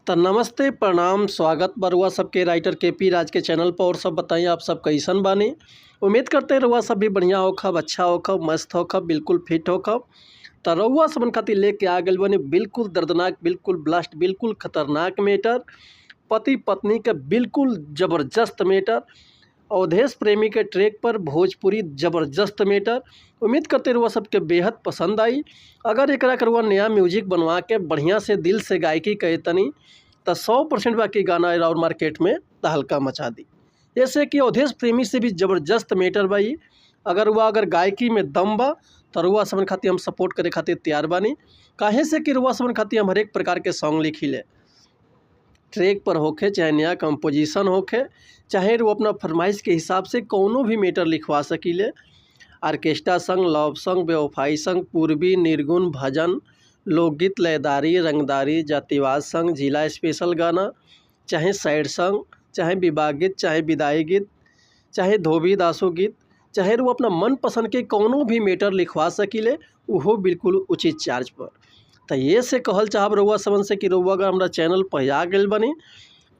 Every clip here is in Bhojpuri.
तो नमस्ते प्रणाम स्वागत बरुआ सबके राइटर केपी राज के चैनल पर। और सब बताइए आप सब कैसन बानी। उम्मीद करते रहुआ सब भी बढ़िया होखब, अच्छा होखब, मस्त होखब, बिल्कुल फिट होखब। तो रहुआ सबन खातिर लेके आ गए बनी बिल्कुल दर्दनाक, बिल्कुल ब्लास्ट, बिल्कुल खतरनाक मैटर। पति पत्नी के बिल्कुल ज़बरदस्त मैटर। अवधेश प्रेमी के ट्रैक पर भोजपुरी ज़बरदस्त मैटर। उम्मीद करते रहुआ सबके बेहद पसंद आई। अगर एकरा करवा नया म्यूजिक बनवा के बढ़िया से दिल से गायकी कहे तनी तो 100% बाकी गाना और मार्केट में तहलका मचा दी। जैसे कि अवधेश प्रेमी से भी ज़बरदस्त मैटर बाई। अगर गायकी में दम बा तो रुआ समन खातिर हम सपोर्ट करे खातिर तैयार बानी। काहे से कि रुआ समन खातिर हम हर एक प्रकार के सॉन्ग लिखी ले, ट्रैक पर होखे चाहे नया कंपोजिशन होखे, चाहे वो अपना फरमाइश के हिसाब से कोनो भी मैटर लिखवा सकीले। आर्केस्ट्रा संग, लव संग, बेवफाई संग, पूर्वी, निर्गुण, भजन, लोकगीत, लयदारी, रंगदारी, जातिवाद संग, जिला स्पेशल गाना, चाहे सैड संग, चाहे विवाह गीत, चाहे विदाई गीत, चाहे धोबी दासो गीत, चाहे वो अपना मन पसंद के कोनो भी मैटर लिखवा सकीले, वो बिल्कुल उचित चार्ज पर। तो ये से कहल चाहब रउआ सबन से कि रउआ अगर हमारा चैनल पर आ गए बनी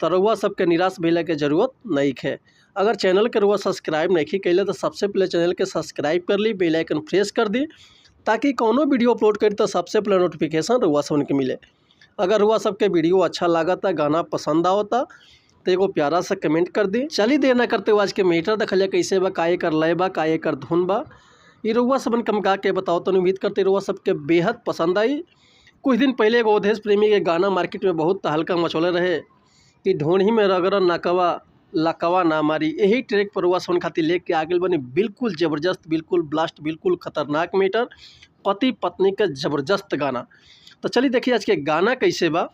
तो रउआ सबके निराश भइले के जरूरत नहीं है। अगर चैनल के रउआ सब्सक्राइब नहीं कैले तो सबसे पहले चैनल के सब्सक्राइब कर ली, बेल आइकन प्रेस कर दी, ताकि कोनो वीडियो अपलोड करी तो सबसे पहले नोटिफिकेशन रउआ सबन के मिले। अगर रउआ सबके वीडियो अच्छा लागता, गाना पसंद आवता तो एगो प्यारा सा कमेंट कर दी। चली देर ना करते हुए आज के मैटर देखलिए कैसे बा, का एकर लय बा, का एकर धुन बा, ये रउआ सबन कम गा के बताओ। तो उम्मीद करते रउआ सबके बेहद पसंद आई। कुछ दिन पहले एगो अवधेश प्रेमी के गाना मार्केट में बहुत तहलका मचौले रहे कि ढोंढी में रगड़ नकवा लकवा ना मारी। यही ट्रैक पर रुआ सोन खातिर लेके आ गए बनी बिल्कुल ज़बरदस्त, बिल्कुल ब्लास्ट, बिल्कुल खतरनाक मैटर। पति पत्नी का ज़बरदस्त गाना। तो चलिए देखिए आज के गाना कैसे बा।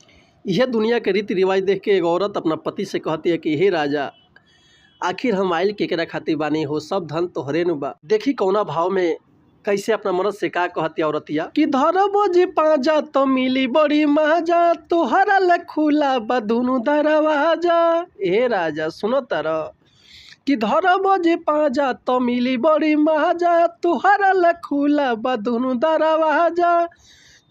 यह दुनिया के रीति रिवाज देख के एक औरत अपना पति से कहती है कि हे राजा, आखिर हम आइल केकरा खातिर बानी हो, सब धन तोहरे नु बा। देखी कौना भाव में कैसे अपना मर्द से का कहती औरतिया कि धरबो जी पाजा तो मिली बड़ी मजा, तोहरा ले खुला बा दुनु दरवाजा। ए राजा सुनो तारा कि धरबो जी पाजा तो मिली बड़ी मजा, तोहरा ले खुला बा दुनु दरवाजा।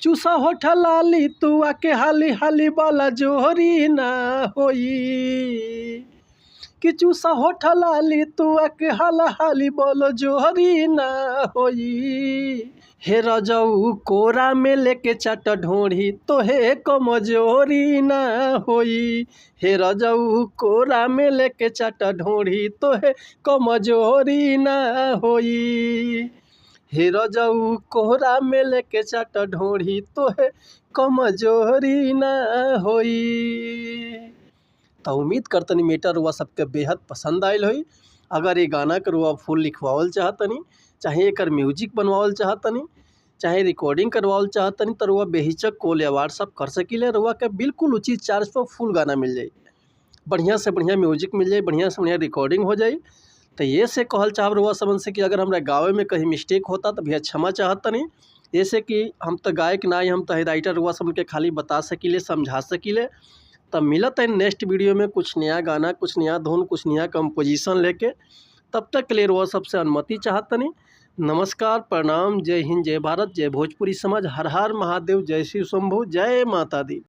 चूसा होठ लाली तू आके हाली हाली वाला जोहरी ना होई, कि चूसा होठ लाली तू आके हाला हाली बोलो जोहरी ना होई। हे रजऊ कोरा में लेके चाट ढोढ़ी तो हे कमजोरी ना होई। हे रजऊ कोरा में लेके चाट ढोढ़ी तो हे कमजोरी ना होई। हे रजऊ कोरा में लेके चाट ढोढ़ी तो हे कमजोरी ना होई। तो उम्मीद करतनी मैटर रुआ सबके बेहद पसंद आयल होई। अगर ये गाना के रुआ फुल लिखवावल चाहतनी, चाहे एकर म्यूजिक बनवावल चाहतनी, चाहे रिकॉर्डिंग करवावल चाहतनी, तो रुआ बेहिचक कॉल या व्हाट्सअप कर सकीले। रुआ के बिल्कुल उचित चार्ज पर फुल गाना मिल जाई, बढ़िया से बढ़िया म्यूजिक मिल जाई, बढ़िया से बढ़िया रिकॉर्डिंग हो जाई। तो ये से कहल चाहब रुआ सबन से कि अगर हमारे गाँव में कहीं मिस्टेक होता तो भैया क्षमा चाहतनी। जैसे कि हम तो गायक ना, हम तो राइटर रुआ सबन के खाली बता सकीले, समझा सकीले। तब मिलत है नेक्स्ट वीडियो में कुछ नया गाना, कुछ नया धुन, कुछ नया कंपोजिशन लेके। तब तक के लिए वो सबसे अनुमति चाहतनी। नमस्कार, प्रणाम, जय हिंद, जय भारत, जय भोजपुरी समाज, हर हर महादेव, जय शिव शंभू, जय माता दी।